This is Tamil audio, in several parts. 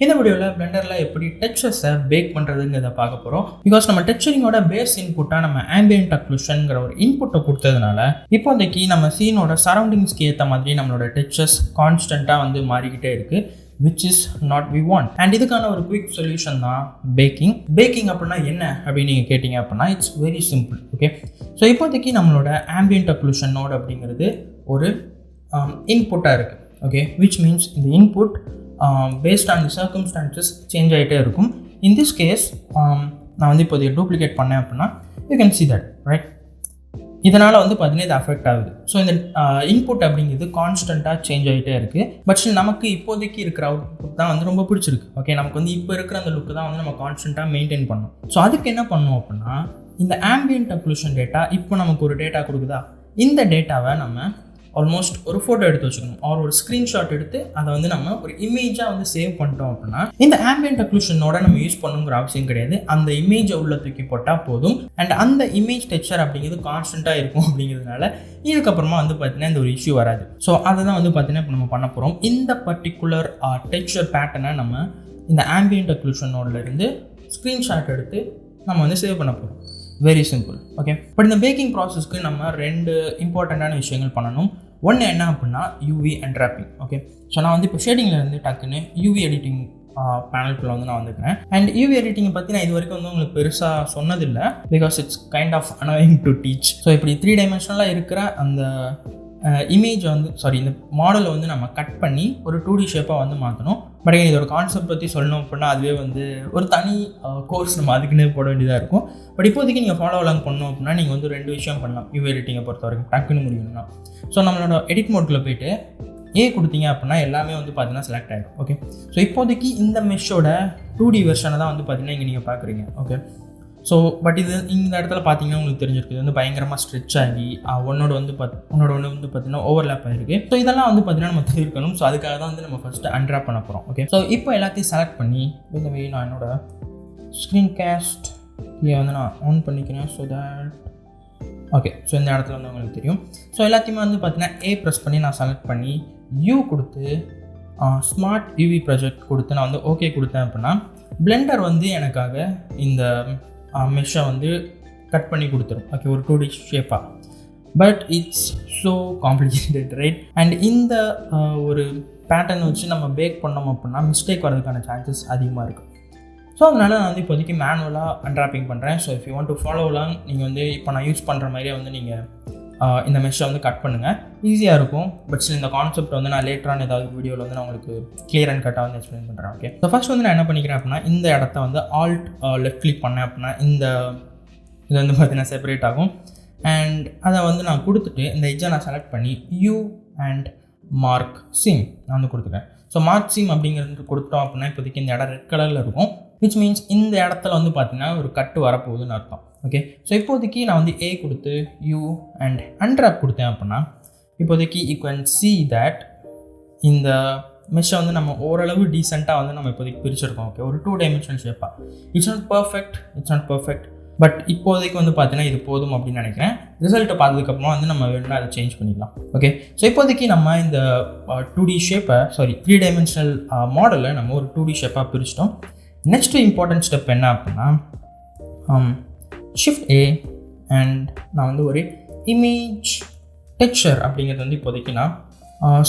இந்த வீடியோவில் பிளெண்டரில் எப்படி டெக்ஸ்சர்ஸை பேக் பண்ணுறதுங்கிறத பார்க்க போகிறோம். பிகாஸ் நம்ம டெக்ஸ்சரிங்கோட பேஸ் இன்புட்டாக நம்ம ஆம்பியன்ட் அக்ளூஷன்ங்கிற ஒரு இன்புட்டை கொடுத்ததுனால இப்போதைக்கு நம்ம சீனோட சரௌண்டிங்ஸ்க்கு ஏற்ற மாதிரி நம்மளோட டெக்ஸ்சர்ஸ் கான்ஸ்டண்ட்டாக வந்து மாறிக்கிட்டே இருக்குது, which is not we want. And இதுக்கான ஒரு குயிக் சொல்யூஷன் தான் பேக்கிங் அப்படின்னா என்ன அப்படின்னு நீங்கள் கேட்டிங்க அப்படின்னா it's very simple. Okay, so இப்போதைக்கு நம்மளோட ஆம்பியன்ட் அக்ளூஷன் நோட் அப்படிங்கிறது ஒரு இன்புட்டாக இருக்குது. ஓகே, விச் மீன்ஸ் இந்த input based on the circumstances change ஆகிட்டே இருக்கும். இன் திஸ் கேஸ் நான் வந்து இப்போதைக்கு டூப்ளிகேட் பண்ணேன் அப்படின்னா you can see that, right? இதனால் வந்து பார்த்தீங்கன்னா இது அஃபெக்ட் ஆகுது. ஸோ இந்த இன்புட் அப்படிங்கிறது கான்ஸ்டண்ட்டாக சேஞ்ச் ஆகிட்டே இருக்குது. பட் நமக்கு இப்போதைக்கு இருக்கிற அவுட்புட் தான் வந்து ரொம்ப பிடிச்சிருக்கு. ஓகே, நமக்கு வந்து இப்போ இருக்கிற அந்த லுக்கு தான் வந்து நம்ம கான்ஸ்டண்ட்டாக மெயின்டைன் பண்ணணும். ஸோ அதுக்கு என்ன பண்ணணும் அப்படின்னா இந்த ஆம்பியன்ட் அக்ளூஷன் டேட்டா இப்போ நமக்கு ஒரு டேட்டா கொடுக்குதா, இந்த டேட்டாவை நம்ம ஆல்மோஸ்ட் ஒரு ஃபோட்டோ எடுத்து வச்சுக்கணும், ஒரு ஸ்க்ரீன்ஷாட் எடுத்து அதை வந்து நம்ம ஒரு இமேஜாக வந்து சேவ் பண்ணிட்டோம் அப்படின்னா இந்த ஆம்பியன்ட் அக்ளூஷனோட நம்ம யூஸ் பண்ணணுங்கிற அவசியம் கிடையாது. அந்த இமேஜை உள்ள தூக்கி போட்டால் போதும். அண்ட் அந்த இமேஜ் டெக்ஸ்சர் அப்படிங்கிறது கான்ஸ்டண்ட்டாக இருக்கும். அப்படிங்கிறதுனால இதுக்கப்புறமா வந்து பார்த்தீங்கன்னா இந்த ஒரு இஷ்யூ வராது. ஸோ அதை தான் வந்து பார்த்தீங்கன்னா இப்போ நம்ம பண்ண போகிறோம். இந்த பர்டிகுலர் டெக்ஸ்சர் பேட்டர்னை நம்ம இந்த ஆம்பியன்ட் அக்ளூஷனோடலேருந்து ஸ்க்ரீன்ஷாட் எடுத்து நம்ம வந்து சேவ் பண்ண போகிறோம். Very simple. ஓகே, பட் இந்த பேக்கிங் ப்ராசஸ்க்கு நம்ம ரெண்டு இம்பார்ட்டண்ட்டான விஷயங்கள் பண்ணணும். ஒன்று என்ன அப்படின்னா UV unwrapping. Okay, so நான் வந்து இப்போ ஷேடிங்கில் இருந்து டக்குன்னு யூவி எடிட்டிங் பேனலுக்குள்ளே வந்து நான் வந்துக்கிறேன். அண்ட் யூவி எடிட்டிங்கை பற்றி நான் இது வரைக்கும் வந்து உங்களுக்கு பெருசாக சொன்னதில்லை, because it's kind of annoying to teach. So இப்படி 3 டைமென்ஷனலாக இருக்கிற அந்த இமேஜை வந்து இந்த மாடலை வந்து நம்ம கட் பண்ணி ஒரு 2D ஷேப்பாக வந்து மாற்றணும். பட் இதோட கான்செப்ட் பற்றி சொல்லணும் அப்படின்னா அதுவே வந்து ஒரு தனி கோர்ஸ் நம்ம அதுக்குன்னே போட வேண்டியதாக இருக்கும். பட் இப்போதைக்கு நீங்கள் ஃபாலோ அலாங் பண்ணணும் அப்படின்னா நீங்கள் வந்து 2 விஷயம் பண்ணலாம் யூவி எடிட்டிங்கை பொறுத்த வரைக்கும் டக்குன்னு முடியணும்னா. ஸோ நம்மளோட எடிட் மோட்குள்ளே போய்ட்டு கொடுத்தீங்க அப்படின்னா எல்லாமே வந்து பார்த்தீங்கன்னா செலக்ட் ஆகிடும். ஓகே, ஸோ இப்போதைக்கு இந்த மெஷ்ஷோட 2D வெர்ஷனை தான் வந்து பார்த்தீங்கன்னா இங்கே நீங்கள் பார்க்குறீங்க. ஓகே, ஸோ பட் இது இந்த இடத்துல பார்த்தீங்கன்னா உங்களுக்கு தெரிஞ்சிருக்கு, இது வந்து பயங்கரமாக ஸ்ட்ரெச் ஆகி ஒன்னோட ஒன்று வந்து பார்த்தீங்கன்னா ஓவர்லேப் ஆகிருக்கு. ஸோ இதெல்லாம் வந்து பார்த்தீங்கன்னா நம்ம தவிர்க்கணும். ஸோ அதுக்காக தான் வந்து நம்ம ஃபஸ்ட்டு அன்ட்ராப் பண்ண போகிறோம். ஓகே, ஸோ இப்போ எல்லாத்தையும் செலக்ட் பண்ணி இந்த வே நான் என்னோட ஸ்க்ரீன் கேஸ்ட் இங்கே வந்து நான் ஆன் பண்ணிக்கிறேன். ஸோ தட் ஓகே, ஸோ இந்த இடத்துல வந்து உங்களுக்கு தெரியும். ஸோ எல்லாத்தையுமே வந்து பார்த்தீங்கன்னா ப்ரெஸ் பண்ணி நான் செலக்ட் பண்ணி கொடுத்து ஸ்மார்ட் யூவி ப்ராஜெக்ட் கொடுத்து நான் வந்து ஓகே கொடுத்தேன் அப்படின்னா பிளெண்டர் வந்து எனக்காக இந்த மெஷ்ஷை வந்து கட் பண்ணி கொடுத்துரும். ஓகே, ஒரு 2D ஷேப்பாக. But it's so complicated, right? And இந்த ஒரு பேட்டர்ன் வச்சு நம்ம பேக் பண்ணோம் அப்படின்னா மிஸ்டேக் வரதுக்கான சான்சஸ் அதிகமாக இருக்குது. ஸோ அதனால் நான் வந்து இப்போதைக்கு மேனுவலாக அன்ட்ராப்பிங் பண்ணுறேன். So if you want to follow along நீங்கள் வந்து இப்போ நான் யூஸ் பண்ணுற மாதிரியே வந்து நீங்கள் இந்த மெஷ்ஷை வந்து கட் பண்ணுங்கள், ஈஸியாக இருக்கும். பட் இந்த கான்செப்ட் வந்து நான் லேட்டரான ஏதாவது வீடியோவில் வந்து நான் உங்களுக்கு கிளியர் அண்ட் கட்டாக வந்து எக்ஸ்பிளைன் பண்ணுறேன். ஓகே, ஸோ ஃபஸ்ட் வந்து நான் என்ன பண்ணிக்கிறேன் அப்படின்னா இந்த இடத்த வந்து ஆல்ட் லெஃப்ட் கிளிக் பண்ணேன் அப்படின்னா இது வந்து பார்த்தீங்கன்னா செப்பரேட் ஆகும். அண்ட் அதை வந்து நான் கொடுத்துட்டு இந்த எட்ஜை நான் செலக்ட் பண்ணி யூ அண்ட் மார்க் சீம் நான் வந்து கொடுத்துருக்கேன். ஸோ மார்க் சீம் அப்படிங்கிறது கொடுத்தோம் அப்படின்னா இப்போதைக்கு இந்த இடம் ரெட் கலரில் இருக்கும், விச் மீன்ஸ் இந்த இடத்துல வந்து பார்த்தீங்கன்னா ஒரு கட்டு வரப்போகுதுன்னு அர்த்தம். ஓகே, ஸோ இப்போதைக்கு நான் வந்து கொடுத்து யூ அண்ட் அன்ட்ராப் கொடுத்தேன் அப்படின்னா இப்போதைக்கு யூ கேன் see that இந்த மெஷ்ஷை வந்து நம்ம ஓரளவு டீசெண்டாக வந்து நம்ம இப்போதைக்கு பிரிச்சிருக்கோம். ஓகே, ஒரு 2 டைமென்ஷனல் ஷேப்பாக. இட்ஸ் நாட் பர்ஃபெக்ட் பட் இப்போதைக்கு வந்து பார்த்தீங்கன்னா இது போதும் அப்படின்னு நினைக்கிறேன். ரிசல்ட்டை பார்த்ததுக்கப்புறமா வந்து நம்ம வேணும்னா அதை சேஞ்ச் பண்ணிக்கலாம். ஓகே, ஸோ இப்போதைக்கு நம்ம இந்த 2D ஷேப்பை 3 டைமென்ஷனல் மாடலை நம்ம ஒரு 2D ஷேப்பாக பிரிச்சிட்டோம். நெக்ஸ்ட்டு இம்பார்ட்டன்ட் ஸ்டெப் என்ன அப்படின்னா Shift A அண்ட் நான் வந்து ஒரு இமேஜ் டெக்ஸ்சர் அப்படிங்கிறது வந்து இப்போதைக்கு நான்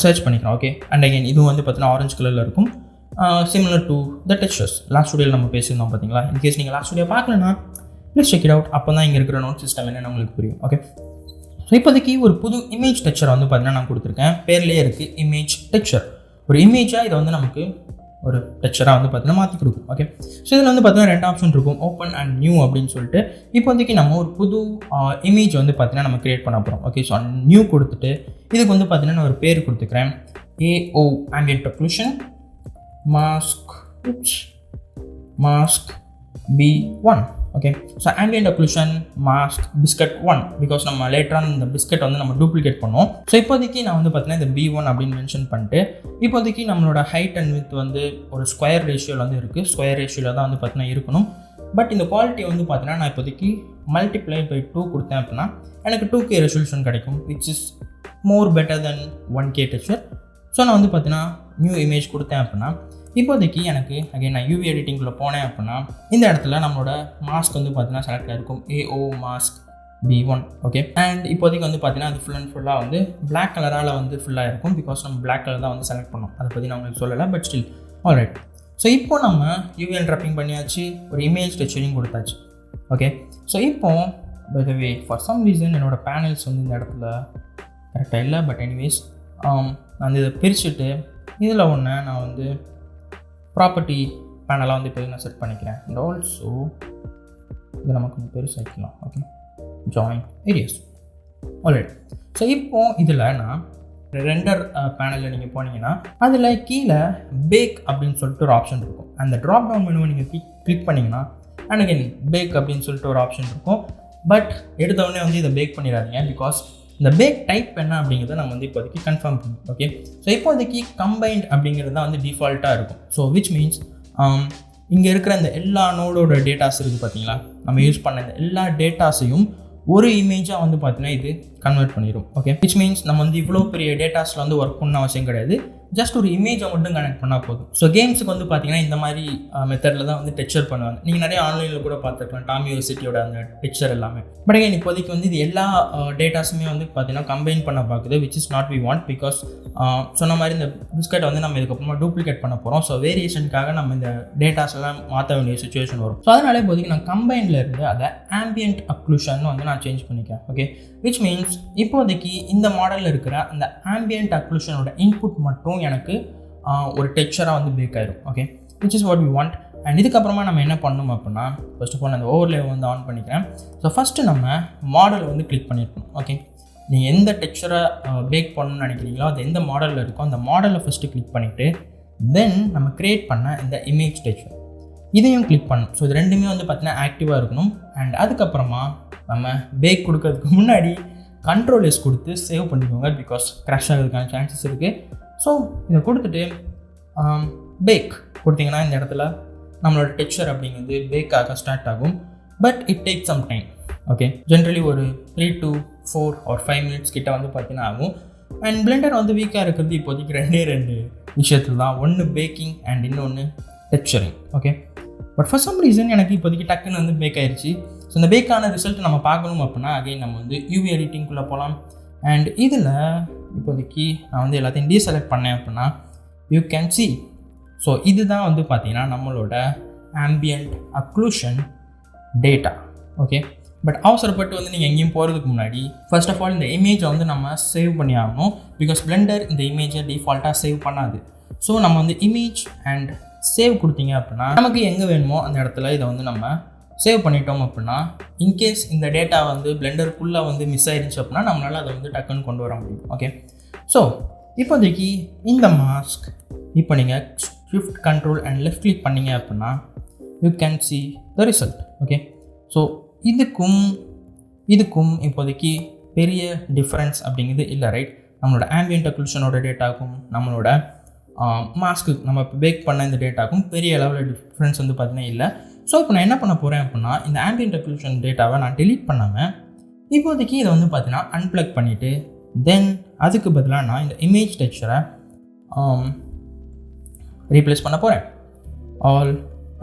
சர்ச் பண்ணிக்கிறேன். ஓகே, அண்ட் அகைன் இதுவும் வந்து பார்த்தீங்கன்னா ஆரஞ்சு கலரில் இருக்கும், similar to the textures last வீடியோவில் நம்ம பேசியிருந்தோம் பார்த்தீங்களா. இன்கேஸ் நீங்கள் லாஸ்ட் வீடியோ பார்க்கலன்னா ப்ளீஸ் செக் இட் அவுட். அப்போ தான் இங்கே இருக்கிற நோட் சிஸ்டம் என்னென்னு உங்களுக்கு புரியும். ஓகே, ஸோ இப்போதைக்கு ஒரு புது இமேஜ் டெக்ஸ்சர் வந்து பார்த்தீங்கன்னா நான் கொடுத்துருக்கேன். பேர்லேயே இருக்குது இமேஜ் டெக்ஸ்சர். ஒரு இமேஜாக இதை வந்து நமக்கு ஒரு டெக்ஸ்சராக வந்து பார்த்தீங்கன்னா மாற்றி கொடுக்கும். ஓகே, ஸோ இதில் வந்து பார்த்தீங்கன்னா 2 ஆப்ஷன் இருக்கும், ஓப்பன் அண்ட் நியூ அப்படின்னு சொல்லிட்டு. இப்போதைக்கு நம்ம ஒரு புது இமேஜ் வந்து பார்த்தீங்கன்னா நம்ம க்ரியேட் பண்ண போகிறோம். ஓகே, ஸோ நியூ கொடுத்துட்டு இதுக்கு வந்து பார்த்தீங்கன்னா நான் ஒரு பேர் கொடுத்துக்கிறேன், ambient occlusion mask B1. Okay, so ambient occlusion mask biscuit 1 because நம்ம லேட்டரான இந்த பிஸ்கட் வந்து நம்ம டூப்ளிகேட் பண்ணுவோம். ஸோ இப்போதைக்கு நான் வந்து பார்த்தீங்கன்னா இந்த B1 அப்படின்னு மென்ஷன் பண்ணிட்டு இப்போதைக்கு நம்மளோட ஹைட் அண்ட் வித் வந்து ஒரு ஸ்கொயர் ரேஷியோவில் வந்து இருக்குது. ஸ்கொயர் ரேஷியோவில் தான் வந்து பார்த்தீங்கன்னா இருக்கணும். பட் இந்த குவாலிட்டி வந்து பார்த்தீங்கன்னா நான் இப்போதைக்கு மல்டிப்ளை பை 2 கொடுத்தேன் அப்படின்னா எனக்கு 2K ரெசல்யூஷன் கிடைக்கும், which is more better then 1K texture. So நான் வந்து பார்த்தீங்கன்னா நியூ இமேஜ் கொடுத்தேன் அப்படின்னா இப்போதைக்கு எனக்கு அகைன் நான் யூவி எடிட்டிங்குள்ளே போனேன் அப்படின்னா இந்த இடத்துல நம்மளோட மாஸ்க் வந்து பார்த்தீங்கன்னா செலக்ட் ஆகிருக்கும் AO mask B1. Okay, and இப்போதைக்கு வந்து பார்த்தீங்கன்னா அது ஃபுல் அண்ட் ஃபுல்லாக வந்து பிளாக் கலரால் வந்து ஃபுல்லாக இருக்கும். பிகாஸ் நம்ம பிளாக் கலர் தான் வந்து செலக்ட் பண்ணோம். அதை பற்றி நான் உங்களுக்கு சொல்லலை, பட் ஸ்டில் ஆல்ரைட். ஸோ இப்போ நம்ம UV ட்ராப்பிங் பண்ணியாச்சு, ஒரு இமேஜ் டெக்ஸ்சரிங் கொடுத்தாச்சு. ஓகே, ஸோ இப்போ by the way for some reason என்னோடய பேனல்ஸ் வந்து இந்த இடத்துல கரெக்டாக இல்லை. பட் எனிவேஸ் நான் இதை பிரிச்சுட்டு இதில் ஒன்று நான் வந்து ப்ராப்பர்ட்டி பேனலாக வந்து இப்போ நான் செட் பண்ணிக்கிறேன். அண்ட் ஆல்சோ இது நமக்கு கொஞ்சம் பெருசாகிக்கலாம். Okay, join areas. Alright. So இப்போது இதில் நான் ரெண்டர் பேனலில் நீங்கள் போனீங்கன்னா அதில் கீழே பேக் அப்படின்னு சொல்லிட்டு ஒரு ஆப்ஷன் இருக்கும். அந்த ட்ராப் டவுன் மெனுவை நீங்கள் கிளிக் பண்ணிங்கன்னா அண்ட் அகைன் பேக் அப்படின்னு சொல்லிட்டு ஒரு ஆப்ஷன் இருக்கும். பட் எடுத்தவொடனே வந்து இதை பேக் பண்ணிடாதீங்க. பிகாஸ் இந்த பேக் டைப் என்ன அப்படிங்கிறத நம்ம வந்து இப்போதைக்கு கன்ஃபார்ம் பண்ணுவோம். ஓகே, ஸோ இப்போதைக்கு கம்பைன்ட் அப்படிங்கிறது தான் வந்து டிஃபால்ட்டாக இருக்கும். ஸோ விச் மீன்ஸ் இங்கே இருக்கிற இந்த எல்லா நோடோட டேட்டாஸ் இருக்குது பார்த்தீங்களா, நம்ம யூஸ் பண்ண இந்த எல்லா டேட்டாஸையும் ஒரு இமேஜாக வந்து பார்த்தீங்கன்னா இது கன்வெர்ட் பண்ணிடும். ஓகே, விச் மீன்ஸ் நம்ம வந்து இவ்வளோ பெரிய டேட்டாஸில் வந்து ஒர்க் பண்ண அவசியம் கிடையாது. ஜஸ்ட் ஒரு இமேஜை மட்டும் கனெக்ட் பண்ணால் போதும். ஸோ கேம்ஸுக்கு வந்து பார்த்தீங்கன்னா இந்த மாதிரி மெத்தடில் தான் வந்து டெக்ஸ்சர் பண்ணுவாங்க. நீங்கள் நிறைய ஆன்லைனில் கூட பார்த்துருக்கலாம், டாம் யூனிவர்சிட்டியோட அந்த டெக்ஸ்சர் எல்லாமே. பட் அகைன் இப்போதைக்கு வந்து இது எல்லா டேட்டாஸுமே வந்து பார்த்தீங்கன்னா கம்பைன் பண்ண பார்க்குது, which is not we want. Because சொன்ன மாதிரி இந்த பிஸ்கட்டை வந்து நம்ம இதுக்கப்புறமா டூப்ளிகேட் பண்ண போகிறோம். ஸோ வேரியேஷனுக்காக நம்ம இந்த டேட்டாஸ் எல்லாம் மாற்ற வேண்டிய சுச்சுவேஷன் வரும். ஸோ அதனால இப்போதைக்கு நான் கம்பைனில் இருந்து அதை ஆம்பியன்ட் அக்ளூஷன் வந்து நான் சேஞ்ச் பண்ணிக்கிறேன். ஓகே, விச் மீன்ஸ் இப்போதைக்கு இந்த மாடலில் இருக்கிற அந்த ஆம்பியன்ட் அக்ளூஷனோட இன்புட் மட்டும் எனக்கு ஒரு டெக்ஸ்சராக வந்து பேக் ஆயிரும். Okay, which is what we want. And இதுக்கப்புறமா நம்ம என்ன பண்ணணும் அப்படின்னா ஃபர்ஸ்ட் ஆஃப் ஆல் அந்த ஓவர்லே வந்து ஆன் பண்ணிக்கிறேன். ஸோ ஃபஸ்ட்டு நம்ம மாடல் வந்து கிளிக் பண்ணியிருக்கணும். ஓகே, நீங்கள் எந்த டெக்ஸ்சரை பேக் பண்ணணும்னு நினைக்கிறீங்களோ அது எந்த மாடலில் இருக்கோ அந்த மாடலை ஃபஸ்ட்டு கிளிக் பண்ணிவிட்டு தென் நம்ம க்ரியேட் பண்ண இந்த இமேஜ் டெக்ஸ்சர் இதையும் கிளிக் பண்ணணும். ஸோ இது ரெண்டுமே வந்து பார்த்தீங்கன்னா ஆக்டிவாக இருக்கணும். அண்ட் அதுக்கப்புறமா நம்ம பேக் கொடுக்கறதுக்கு முன்னாடி Ctrl+S கொடுத்து சேவ் பண்ணிக்கோங்க. பிகாஸ் க்ராஷ் ஆகிறதுக்கான சான்சஸ் இருக்குது. ஸோ இதை கொடுத்துட்டு பேக் கொடுத்தீங்கன்னா இந்த இடத்துல நம்மளோட டெக்ஸ்சர் அப்படிங்கிறது பேக் ஆக ஸ்டார்ட் ஆகும். But it take some time. Okay, generally ஒரு 3 to 4 or 5 minutes கிட்ட வந்து பார்த்தீங்கன்னா ஆகும். அண்ட் பிளெண்டர் வந்து வீக்காக இருக்கிறது இப்போதைக்கு ரெண்டு விஷயத்தில் தான். ஒன்று பேக்கிங் அண்ட் இன்னொன்று டெக்ஸ்சரிங். Okay, but for some reason எனக்கு இப்போதைக்கு டக்குன்னு வந்து பேக் ஆயிடுச்சு. ஸோ இந்த பேக்கான ரிசல்ட் நம்ம பார்க்கணும் அப்படின்னா அகைன் நம்ம வந்து யூவி எடிட்டிங்குள்ளே போகலாம். அண்ட் இதில் இப்போதைக்கு நான் வந்து எல்லாத்தையும் டீசெலக்ட் பண்ணேன் அப்படின்னா யூ கேன் சி. ஸோ இதுதான் வந்து பார்த்தீங்கன்னா நம்மளோட ambient occlusion data. Okay, but அவசரப்பட்டு வந்து நீங்கள் எங்கேயும் போகிறதுக்கு முன்னாடி ஃபர்ஸ்ட் ஆஃப் ஆல் இந்த இமேஜை வந்து நம்ம சேவ் பண்ணி ஆகணும். பிகாஸ் பிளெண்டர் இந்த இமேஜை டிஃபால்ட்டாக சேவ் பண்ணாது. ஸோ நம்ம வந்து இமேஜ் அண்ட் சேவ் கொடுத்தீங்க அப்படின்னா நமக்கு எங்கே வேணுமோ அந்த இடத்துல இதை வந்து நம்ம சேவ் பண்ணிட்டோம் அப்படின்னா இன்கேஸ் இந்த டேட்டா வந்து பிளெண்டருக்குள்ளே வந்து மிஸ் ஆயிருந்துச்சு அப்படின்னா நம்மளால் அதை வந்து டக்குன்னு கொண்டு வர முடியும். ஓகே, ஸோ இப்போதைக்கு இந்த மாஸ்க் இப்போ நீங்கள் shift control and left click பண்ணிங்க அப்படின்னா you can see the result. Okay, so இதுக்கும் இப்போதைக்கு பெரிய டிஃப்ரென்ஸ் அப்படிங்கிறது இல்லை. ரைட், நம்மளோட ஆம்பியன்ட் அக்ளூஷனோட டேட்டாக்கும் நம்மளோட மாஸ்க்கு நம்ம பேக் பண்ண இந்த டேட்டாக்கும் பெரிய லெவலில் டிஃப்ரென்ஸ் வந்து பார்த்தீங்கன்னா இல்லை. ஸோ இப்போ நான் என்ன பண்ண போகிறேன் அப்படின்னா இந்த ஆம்பியன்ட் அக்ளூஷன் டேட்டாவை நான் டெலீட் பண்ணாமல் இப்போதைக்கு இதை வந்து பார்த்தீங்கன்னா அன்பிளக் பண்ணிவிட்டு தென் அதுக்கு பதிலாக நான் இந்த இமேஜ் டெக்ஸ்சரை ரீப்ளேஸ் பண்ண போகிறேன். All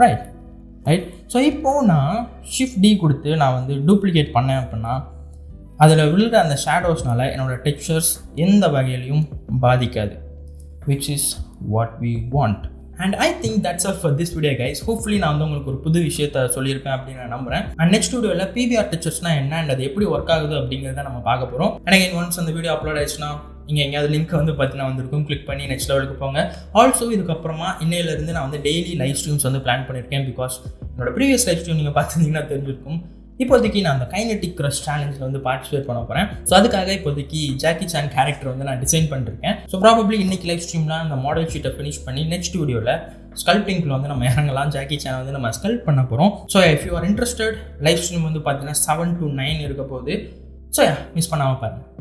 right. ஸோ இப்போது நான் ஷிஃப்ட் D கொடுத்து நான் வந்து டூப்ளிகேட் பண்ணேன் அப்படின்னா அதில் விழுற அந்த ஷேடோஸ்னால என்னோடய டெக்ஸ்சர்ஸ் எந்த வகையிலையும் பாதிக்காது, which is what we want. And I think that's all for this video guys. Hopefully நான் வந்து உங்களுக்கு ஒரு புது விஷயத்தை சொல்லியிருப்பேன் அப்படின்னு நான் நம்புகிறேன். அண்ட் நெக்ஸ்ட் வீடியோவில் PBR டெக்ஸ்சர்ஸ்னால் என்ன அண்ட் அது எப்படி ஒர்க் ஆகுது அப்படிங்கிறத நம்ம பார்க்க போகிறோம். அண்ட் again once அந்த வீடியோ அப்லோட் ஆயிடுச்சுன்னா நீங்கள் எங்கேயாவது லிங்க் வந்து பார்த்தீங்கன்னா வந்திருக்கும், கிளிக் பண்ணி நெக்ஸ்ட் லெவலுக்கு போங்க. ஆல்சோ இதுக்கப்புறமா இன்னையிலேருந்து நான் வந்து டெய்லி லைவ் ஸ்ட்ரீம்ஸ் வந்து பிளான் பண்ணியிருக்கேன். பிகாஸ் என்னோட ப்ரீவியஸ் லைவ் ஸ்ட்ரீம் நீங்கள் பார்த்துருந்தீங்கன்னா தெரிஞ்சிருக்கும். இப்போதைக்கு நான் அந்த கைனடிக் க்ரஷ் சேலஞ்சில் வந்து பார்ட்டிசிபேட் பண்ண போகிறேன். ஸோ அதுக்காக இப்போதைக்கு ஜாக்கி சான் கேரக்டர் வந்து நான் டிசைன் பண்ணிருக்கேன். ஸோ ப்ராபப்ளி இன்னைக்கு லைவ் ஸ்ட்ரீமில் அந்த மாடல் ஷீட்டை ஃபினிஷ் பண்ணி நெக்ஸ்ட் வீடியோவில் ஸ்கல்ப்டிங்கில் வந்து நம்ம இறங்கலாம். ஜாக்கி சான் வந்து நம்ம ஸ்கல்ப் பண்ண போகிறோம். So if you are interested live stream வந்து பார்த்தீங்கன்னா 7 to 9 இருக்க போகுது. ஸோ மிஸ் பண்ணாமல் பாருங்கள்.